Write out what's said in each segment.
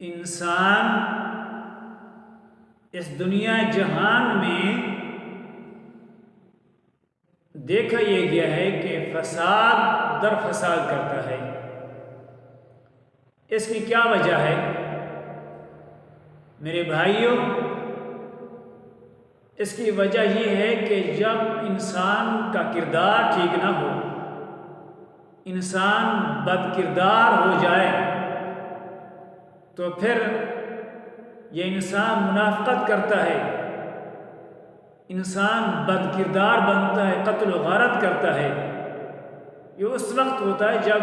انسان اس دنیا جہان میں دیکھا یہ گیا ہے کہ فساد در فساد کرتا ہے۔ اس کی کیا وجہ ہے میرے بھائیوں؟ اس کی وجہ یہ ہے کہ جب انسان کا کردار ٹھیک نہ ہو، انسان بد کردار ہو جائے تو پھر یہ انسان منافقت کرتا ہے، انسان بد کردار بنتا ہے، قتل و غارت کرتا ہے۔ یہ اس وقت ہوتا ہے جب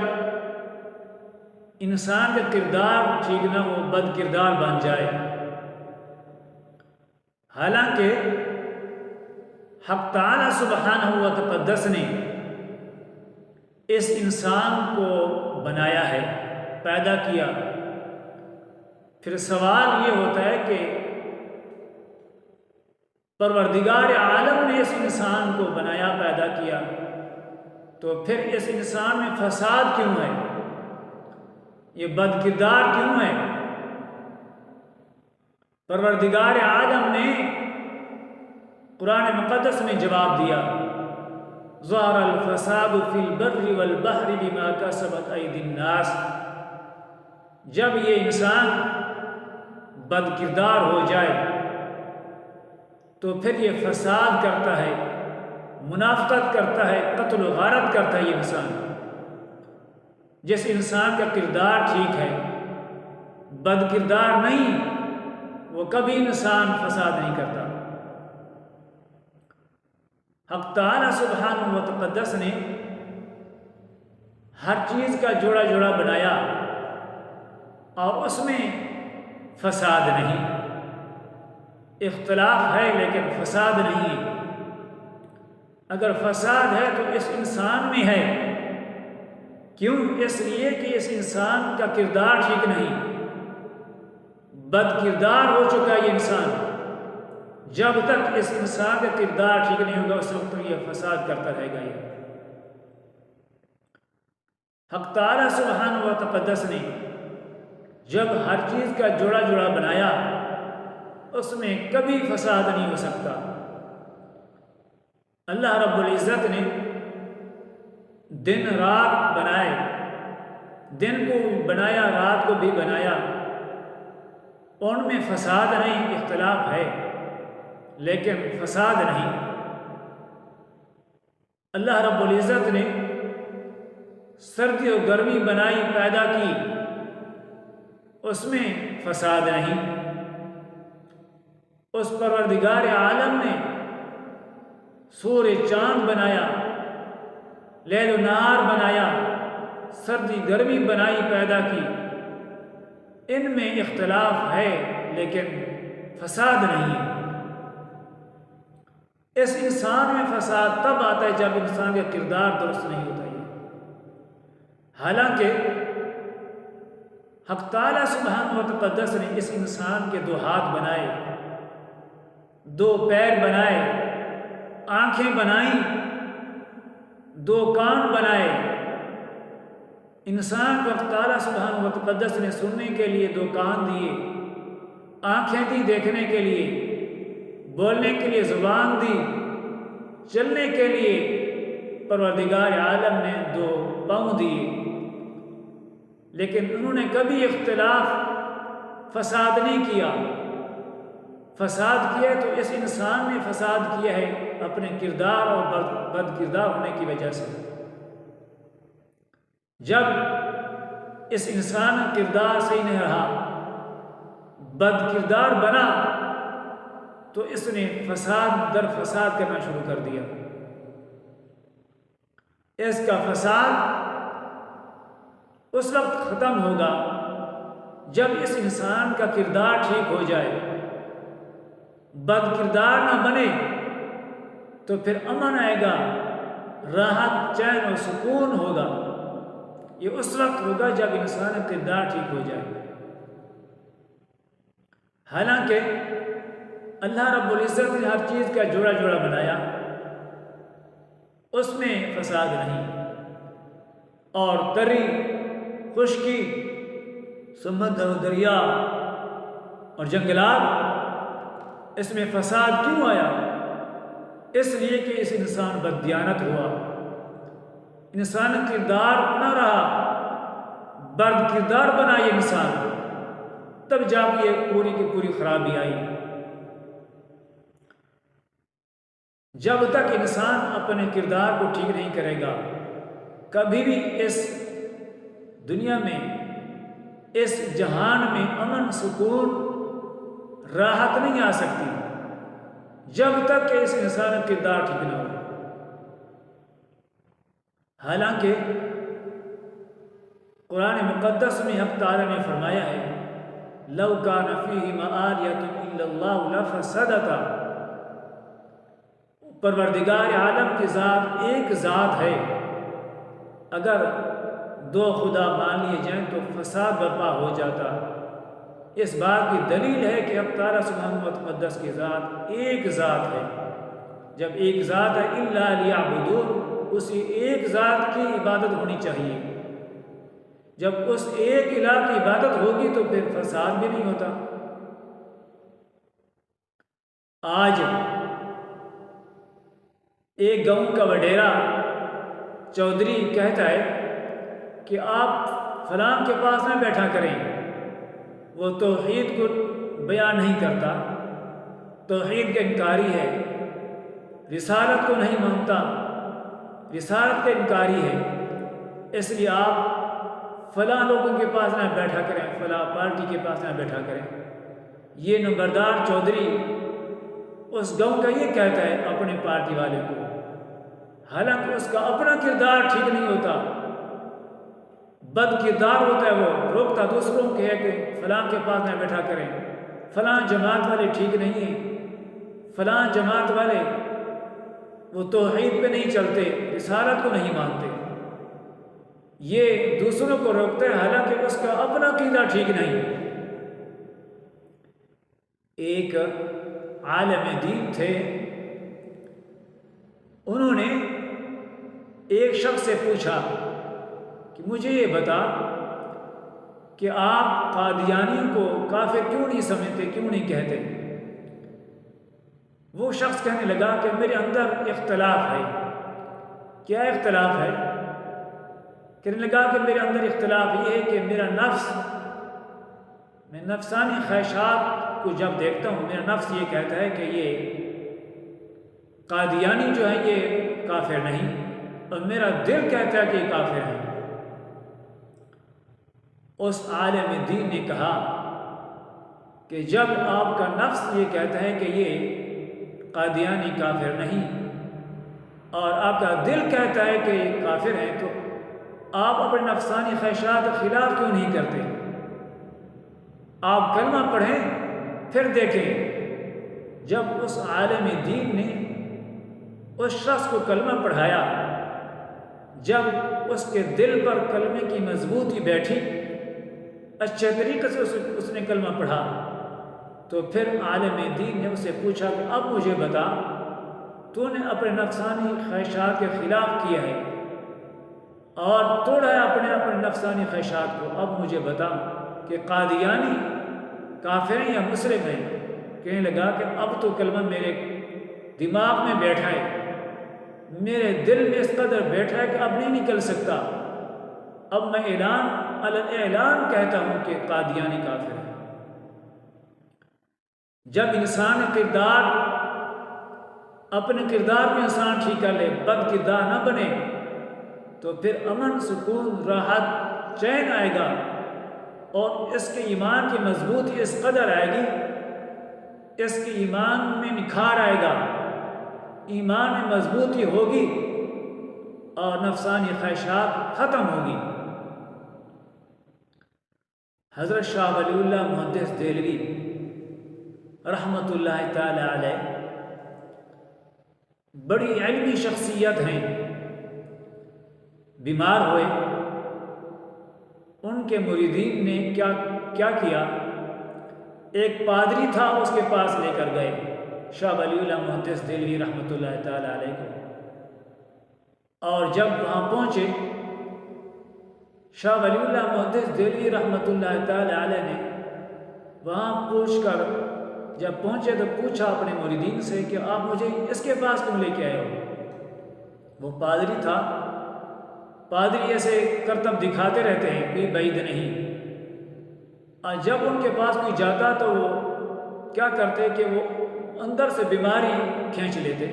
انسان کا کردار ٹھیک نہ ہو، بد کردار بن جائے۔ حالانکہ حق تعالی سبحانہ و تقدس نے اس انسان کو بنایا ہے، پیدا کیا۔ پھر سوال یہ ہوتا ہے کہ پروردگار عالم نے اس انسان کو بنایا، پیدا کیا، تو پھر اس انسان میں فساد کیوں ہے؟ یہ بد کردار کیوں ہے؟ پروردگار عالم نے قرآن مقدس میں جواب دیا، ظہر الفساد فی البر والبحر بما کسبت ایدی الناس۔ جب یہ انسان بد کردار ہو جائے تو پھر یہ فساد کرتا ہے، منافقت کرتا ہے، قتل و غارت کرتا ہے۔ یہ انسان، جس انسان کا کردار ٹھیک ہے، بد کردار نہیں، وہ کبھی انسان فساد نہیں کرتا۔ حق تعالی سبحانہ و تقدس نے ہر چیز کا جوڑا جوڑا بنایا اور اس میں فساد نہیں۔ اختلاف ہے لیکن فساد نہیں ہے۔ اگر فساد ہے تو اس انسان میں ہے۔ کیوں؟ اس لیے کہ اس انسان کا کردار ٹھیک نہیں، بد کردار ہو چکا یہ انسان۔ جب تک اس انسان کا کردار ٹھیک نہیں ہوگا اس وقت یہ فساد کرتا رہے گا۔ یہ حق تعالی سبحانہ و تقدس نے جب ہر چیز کا جوڑا جوڑا بنایا اس میں کبھی فساد نہیں ہو سکتا۔ اللہ رب العزت نے دن رات بنائے، دن کو بنایا، رات کو بھی بنایا، ان میں فساد نہیں، اختلاف ہے لیکن فساد نہیں۔ اللہ رب العزت نے سردی و گرمی بنائی، پیدا کی، اس میں فساد نہیں۔ اس پروردگار عالم نے سورج چاند بنایا، لیل و نہار بنایا، سردی گرمی بنائی، پیدا کی، ان میں اختلاف ہے لیکن فساد نہیں ہے۔ اس انسان میں فساد تب آتا ہے جب انسان کا کردار درست نہیں ہوتا ہے۔ حالانکہ حق تعالی سبحانہ و تقدس نے اس انسان کے دو ہاتھ بنائے، دو پیر بنائے، آنکھیں بنائیں، دو کان بنائے۔ انسان کو حق تعالی سبحانہ و تقدس نے سننے کے لیے دو کان دیے، آنکھیں دی دیکھنے کے لیے، بولنے کے لیے زبان دی، چلنے کے لیے پروردگار عالم نے دو پاؤں دیے۔ لیکن انہوں نے کبھی اختلاف، فساد نہیں کیا۔ فساد کیا تو اس انسان نے فساد کیا ہے اپنے کردار اور بد کردار ہونے کی وجہ سے۔ جب اس انسان کا کردار صحیح نہیں رہا، بد کردار بنا، تو اس نے فساد در فساد کرنا شروع کر دیا۔ اس کا فساد اس وقت ختم ہوگا جب اس انسان کا کردار ٹھیک ہو جائے، بد کردار نہ بنے، تو پھر امن آئے گا، راحت، چین و سکون ہوگا۔ یہ اس وقت ہوگا جب انسان کا کردار ٹھیک ہو جائے۔ حالانکہ اللہ رب العزت نے ہر چیز کا جوڑا جوڑا بنایا، اس میں فساد نہیں، اور تری، خشکی، سمندر و دریا اور جنگلات، اس میں فساد کیوں آیا؟ اس لیے کہ اس انسان بددیانت ہوا، انسان کردار نہ رہا، بد کردار بنا یہ انسان، تب جا کے یہ پوری کی پوری خرابی آئی۔ جب تک انسان اپنے کردار کو ٹھیک نہیں کرے گا، کبھی بھی اس دنیا میں، اس جہان میں امن، سکون، راحت نہیں آ سکتی جب تک کہ اس انسان کا کردار ٹھیک نہ ہو۔ حالانکہ قرآن مقدس میں حق تعالیٰ نے فرمایا ہے لَوْ كَانَ فِيهِمَا آلِهَةٌ إِلَّا اللَّهُ لَفَسَدَتَا، پروردگار عالم کی ذات ایک ذات ہے، اگر دو خدا مان لیے جائیں تو فساد برپا ہو جاتا۔ اس بات کی دلیل ہے کہ حق تعالیٰ سبحانہ و تقدس کی ذات ایک ذات ہے۔ جب ایک ذات ہے اِلَّا لِيَعْبُدُونَ، اسی ایک ذات کی عبادت ہونی چاہیے۔ جب اس ایک الہ کی عبادت ہوگی تو پھر فساد بھی نہیں ہوتا۔ آج ایک گاؤں کا وڈیرا چودھری کہتا ہے کہ آپ فلاں کے پاس نہ بیٹھا کریں، وہ توحید کو بیان نہیں کرتا، توحید کا انکاری ہے، رسالت کو نہیں مانتا، رسالت کا انکاری ہے، اس لیے آپ فلاں لوگوں کے پاس نہ بیٹھا کریں، فلاں پارٹی کے پاس نہ بیٹھا کریں۔ یہ نمبردار چودھری اس گاؤں کا یہ کہتا ہے اپنے پارٹی والے کو، حالانکہ اس کا اپنا کردار ٹھیک نہیں ہوتا، بد کردار ہوتا ہے، وہ روکتا دوسروں کے ہے کہ فلاں کے پاس نہ بیٹھا کریں، فلاں جماعت والے ٹھیک نہیں ہیں، فلاں جماعت والے وہ توحید پہ نہیں چلتے، رسالت کو نہیں مانتے، یہ دوسروں کو روکتا ہے حالانکہ اس کا اپنا عقیدہ ٹھیک نہیں۔ ایک عالم دین تھے، انہوں نے ایک شخص سے پوچھا کہ مجھے یہ بتا کہ آپ قادیانی کو کافر کیوں نہیں سمجھتے، کیوں نہیں کہتے؟ وہ شخص کہنے لگا کہ میرے اندر اختلاف ہے۔ کیا اختلاف ہے؟ کہنے لگا کہ میرے اندر اختلاف یہ ہے کہ میرا نفس، میں نفسانی خواہشات کو جب دیکھتا ہوں، میرا نفس یہ کہتا ہے کہ یہ قادیانی جو ہے یہ کافر نہیں، اور میرا دل کہتا ہے کہ یہ کافر ہے۔ اس عالم دین نے کہا کہ جب آپ کا نفس یہ کہتا ہے کہ یہ قادیانی کافر نہیں اور آپ کا دل کہتا ہے کہ یہ کافر ہے، تو آپ اپنے نفسانی خواہشات کے خلاف کیوں نہیں کرتے؟ آپ کلمہ پڑھیں پھر دیکھیں۔ جب اس عالم دین نے اس شخص کو کلمہ پڑھایا، جب اس کے دل پر کلمے کی مضبوطی بیٹھی، اچھے طریقے سے اس نے کلمہ پڑھا، تو پھر عالم دین نے اسے پوچھا کہ اب مجھے بتا، تو نے اپنے نفسانی خواہشات کے خلاف کیا ہے اور توڑا ہے اپنے نفسانی خواہشات کو، اب مجھے بتا کہ قادیانی کافر ہیں یا مسلم ہیں؟ کہنے لگا کہ اب تو کلمہ میرے دماغ میں بیٹھا ہے، میرے دل میں اس قدر بیٹھا ہے کہ اب نہیں نکل سکتا، اب میں اعلان کہتا ہوں کہ قادیانی کافر ہے۔ جب انسان کردار، اپنے کردار کو انسان ٹھیک کر لے، بد کردار نہ بنے، تو پھر امن، سکون، راحت، چین آئے گا، اور اس کے ایمان کی مضبوطی اس قدر آئے گی، اس کے ایمان میں نکھار آئے گا، ایمان میں مضبوطی ہوگی اور نفسانی خواہشات ختم ہوگی۔ حضرت شاہ ولی اللہ محدث دہلوی رحمۃ اللہ تعالی علیہ بڑی علمی شخصیت ہیں، بیمار ہوئے، ان کے مریدین نے کیا کیا، ایک پادری تھا، اس کے پاس لے کر گئے شاہ ولی اللہ محدث دہلوی رحمۃ اللہ تعالی علیہ کو، اور جب وہاں پہنچے شاہ ولی اللہ محدث دہلوی رحمۃ اللہ تعالی علیہ نے وہاں پوچھ کر جب پہنچے تو پوچھا اپنے مریدین سے کہ آپ مجھے اس کے پاس کیوں لے کے آئے ہو؟ وہ پادری تھا، پادری ایسے کرتب دکھاتے رہتے ہیں، کوئی بعید نہیں۔ اور جب ان کے پاس کوئی جاتا تو وہ کیا کرتے کہ وہ اندر سے بیماری کھینچ لیتے،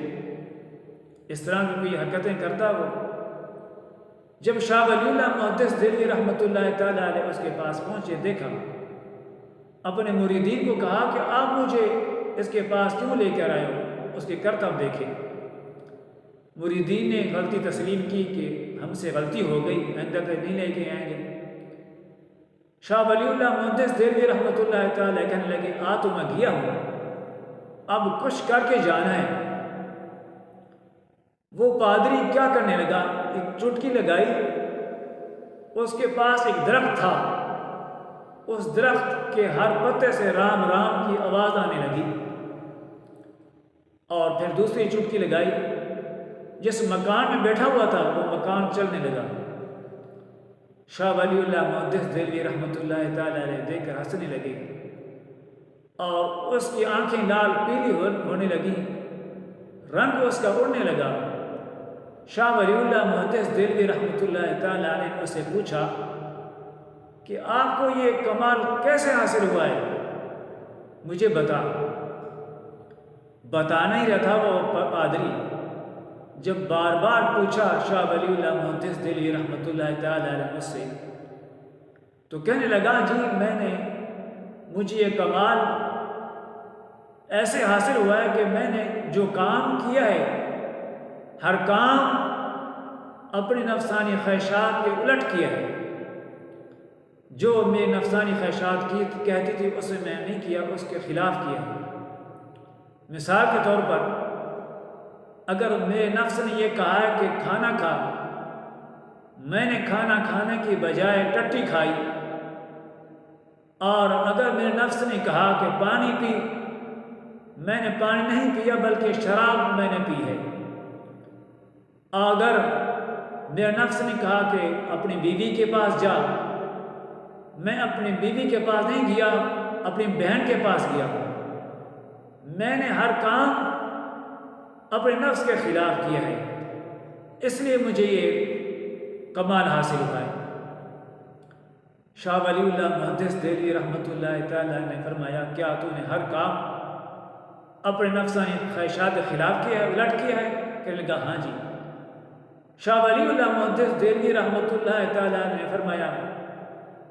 اس طرح کی کوئی حرکتیں کرتا وہ۔ جب شاہ ولی اللہ محدث دہلوی رحمۃ اللہ تعالی علیہ اس کے پاس پہنچے، دیکھا، اپنے مریدین کو کہا کہ آپ مجھے اس کے پاس کیوں لے کر آئے ہو؟ اس کے کرتب دیکھے۔ مریدین نے غلطی تسلیم کی کہ ہم سے غلطی ہو گئی، آئندہ تک نہیں لے کے آئیں گے۔ شاہ ولی اللہ محدث دہلوی رحمۃ اللہ تعالی کہنے لگے تو میں گیا ہوں، اب کچھ کر کے جانا ہے۔ وہ پادری کیا کرنے لگا، ایک چٹکی لگائی، اس کے پاس ایک درخت تھا، اس درخت کے ہر پتے سے رام رام کی آواز آنے لگی، اور پھر دوسری چٹکی لگائی، جس مکان میں بیٹھا ہوا تھا وہ مکان چلنے لگا۔ شاہ ولی اللہ محدث دہلوی رحمۃ اللہ تعالی علیہ دیکھ کر ہنسنے لگے، اور اس کی آنکھیں لال پیلی ہونے لگی، رنگ اس کا اڑنے لگا۔ شاہ ولی اللہ محدث دہلوی رحمۃ اللہ تعالی علیہ نے اس سے پوچھا کہ آپ کو یہ کمال کیسے حاصل ہوا ہے، مجھے بتا نہیں رہا تھا وہ پادری۔ جب بار بار پوچھا شاہ ولی اللہ محدث دہلوی رحمۃ اللہ تعالی علیہ مجھ سے، تو کہنے لگا جی مجھے یہ کمال ایسے حاصل ہوا ہے کہ میں نے جو کام کیا ہے، ہر کام اپنی نفسانی خواہشات کے الٹ کیا ہے۔ جو میری نفسانی خواہشات کی کہتی تھی اسے میں نہیں کیا، اس کے خلاف کیا۔ مثال کے طور پر اگر میرے نفس نے یہ کہا ہے کہ کھانا کھا، میں نے کھانا کھانے کی بجائے ٹٹی کھائی، اور اگر میرے نفس نے کہا کہ پانی پی، میں نے پانی نہیں پیا بلکہ شراب میں نے پی ہے۔ اگر میرے نفس نے کہا کہ اپنی بیوی کے پاس جا، میں اپنی بیوی کے پاس نہیں گیا، اپنی بہن کے پاس گیا۔ میں نے ہر کام اپنے نفس کے خلاف کیا ہے، اس لیے مجھے یہ کمال حاصل ہوا ہے۔ شاہ ولی اللہ محدث دہلوی رحمۃ اللہ تعالی نے فرمایا کیا تو نے ہر کام اپنے نفسانی خواہشات کے خلاف کیا ہے، الٹ کیا ہے؟ کہنے لگا ہاں جی۔ شاہ ولی اللہ محدث دہلوی رحمۃ اللہ تعالی نے فرمایا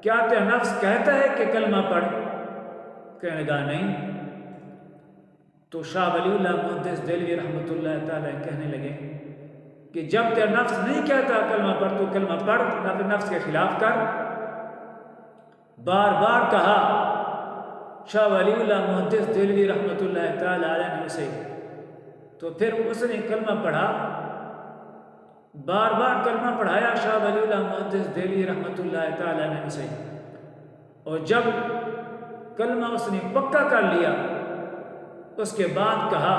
کیا تیرا نفس کہتا ہے کہ کلمہ پڑھ؟ کہنے لگا نہیں۔ تو شاہ ولی اللہ محدث دہلوی رحمۃ اللہ تعالی کہنے لگے کہ جب تیرا نفس نہیں کہتا کلمہ پڑھ تو کلمہ پڑھ، نہ پھر نفس کے خلاف کر۔ بار بار کہا شاہ ولی اللہ محدث دہلوی رحمۃ اللہ تعالی علیہ نے اسے، تو پھر اس نے کلمہ پڑھا، بار بار کلمہ پڑھایا شاہ ولی اللہ محدث دہلوی رحمۃ اللہ تعالی نے اسے، اور جب کلمہ اس نے پکا کر لیا اس کے بعد کہا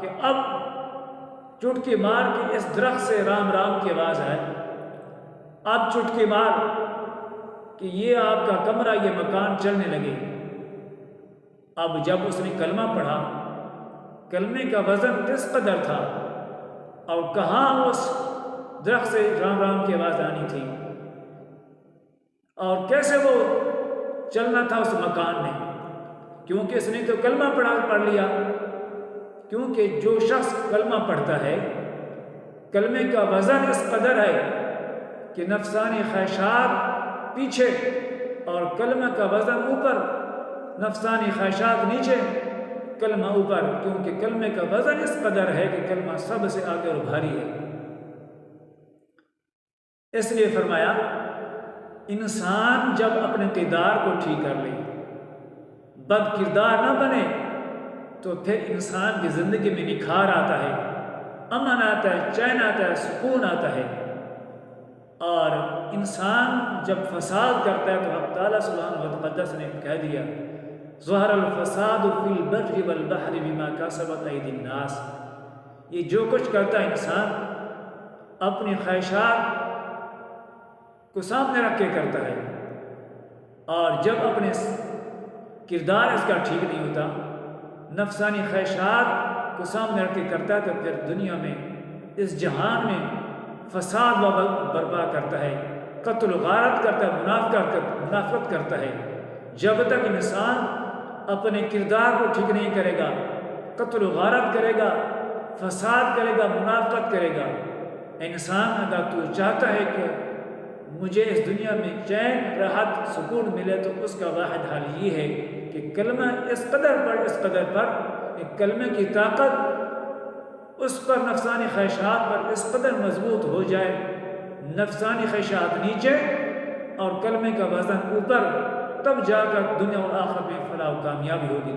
کہ اب چٹکی مار کے اس درخت سے رام رام کی آواز آئے، اب چٹکی مار کہ یہ آپ کا کمرہ، یہ مکان چلنے لگے۔ اب جب اس نے کلمہ پڑھا، کلمے کا وزن کس قدر تھا، اور کہاں اس درخت سے رام رام کی آواز آنی تھی، اور کیسے وہ چلنا تھا اس مکان میں، کیونکہ اس نے تو کلمہ پڑھ لیا۔ کیونکہ جو شخص کلمہ پڑھتا ہے، کلمے کا وزن اس قدر ہے کہ نفسانی خواہشات پیچھے اور کلمہ کا وزن اوپر، نفسانی خواہشات نیچے، کلمہ اوپر، کیونکہ کلمے کا وزن اس قدر ہے کہ کلمہ سب سے آگے اور بھاری ہے۔ اس لیے فرمایا انسان جب اپنے کردار کو ٹھیک کر لے، بد کردار نہ بنے، تو پھر انسان کی زندگی میں نکھار آتا ہے، امن آتا ہے، چین آتا ہے، سکون آتا ہے۔ اور انسان جب فساد کرتا ہے تو حق تعالیٰ سبحانہ وتعالی نے کہہ دیا ظہر الفساد فی البر والبحر بما کسبت ایدی الناس، یہ جو کچھ کرتا ہے انسان اپنی خواہشات کو سامنے رکھ کے کرتا ہے، اور جب اپنے کردار اس کا ٹھیک نہیں ہوتا، نفسانی خواہشات کو سامنے رکھ کے کرتا ہے، تو پھر دنیا میں اس جہان میں فساد و برپا کرتا ہے، قتل و غارت کرتا ہے، منافقت کرتا ہے۔ جب تک انسان اپنے کردار کو ٹھیک نہیں کرے گا، قتل و غارت کرے گا، فساد کرے گا، منافقت کرے گا، انسان اگر تو چاہتا ہے کہ مجھے اس دنیا میں چین، راحت، سکون ملے، تو اس کا واحد حل یہ ہے کہ کلمہ اس قدر پر کہ کلمے کی طاقت اس پر نفسانی خواہشات پر اس قدر مضبوط ہو جائے، نفسانی خواہشات نیچے اور کلمے کا وزن اوپر، تب جا کر دنیا اور آخرت میں فلاح و کامیابی ہوگی۔